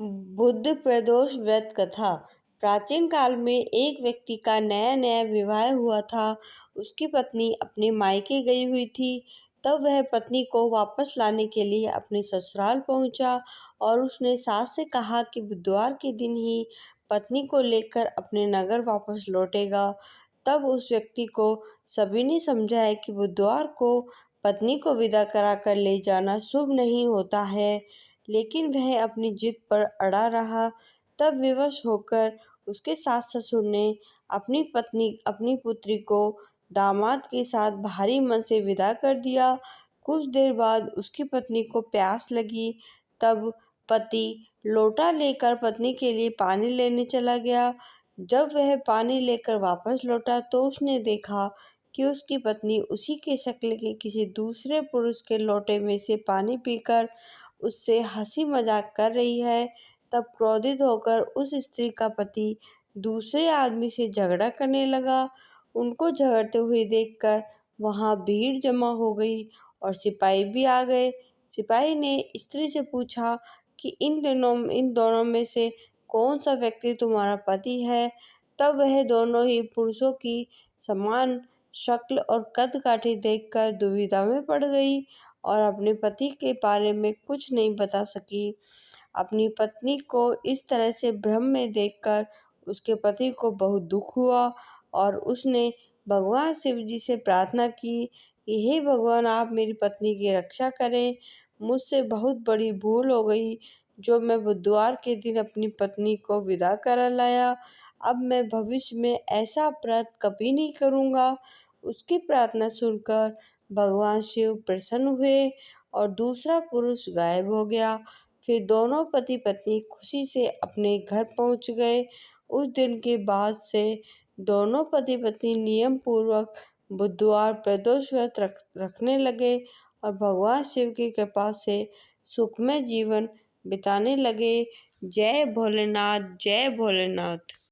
बुद्ध प्रदोष व्रत कथा। प्राचीन काल में एक व्यक्ति का नया नया विवाह हुआ था। उसकी पत्नी अपने मायके गई हुई थी। तब वह पत्नी को वापस लाने के लिए अपने ससुराल पहुंचा और उसने सास से कहा कि बुधवार के दिन ही पत्नी को लेकर अपने नगर वापस लौटेगा। तब उस व्यक्ति को सभी ने समझाया कि बुधवार को पत्नी को विदा कराकर ले जाना शुभ नहीं होता है, लेकिन वह अपनी जिद पर अड़ा रहा। तब विवश होकर उसके सास ससुर ने अपनी पुत्री को दामाद के साथ भारी मन से विदा कर दिया। कुछ देर बाद उसकी पत्नी को प्यास लगी। तब पति लोटा लेकर पत्नी के लिए पानी लेने चला गया। जब वह पानी लेकर वापस लौटा तो उसने देखा कि उसकी पत्नी उसी के शक्ल के किसी दूसरे पुरुष के लोटे में से पानी पीकर उससे हंसी मजाक कर रही है। तब क्रोधित होकर उस स्त्री का पति दूसरे आदमी से झगड़ा करने लगा। उनको झगड़ते हुए देखकर वहां भीड़ जमा हो गई और सिपाही भी आ गए। सिपाही ने स्त्री से पूछा कि इन दोनों में से कौन सा व्यक्ति तुम्हारा पति है। तब वह दोनों ही पुरुषों की समान शक्ल और कद काठी देखकर दुविधा में पड़ गई और अपने पति के बारे में कुछ नहीं बता सकी। अपनी पत्नी को इस तरह से भ्रम में देखकर उसके पति को बहुत दुख हुआ और उसने भगवान शिव जी से प्रार्थना की कि हे भगवान, आप मेरी पत्नी की रक्षा करें। मुझसे बहुत बड़ी भूल हो गई जो मैं बुधवार के दिन अपनी पत्नी को विदा करा लाया। अब मैं भविष्य में ऐसा अपराध कभी नहीं करूँगा। उसकी प्रार्थना सुनकर भगवान शिव प्रसन्न हुए और दूसरा पुरुष गायब हो गया। फिर दोनों पति पत्नी खुशी से अपने घर पहुंच गए। उस दिन के बाद से दोनों पति पत्नी नियम पूर्वक बुधवार प्रदोष व्रत रखने लगे और भगवान शिव की कृपा से सुखमय जीवन बिताने लगे। जय भोलेनाथ, जय भोलेनाथ।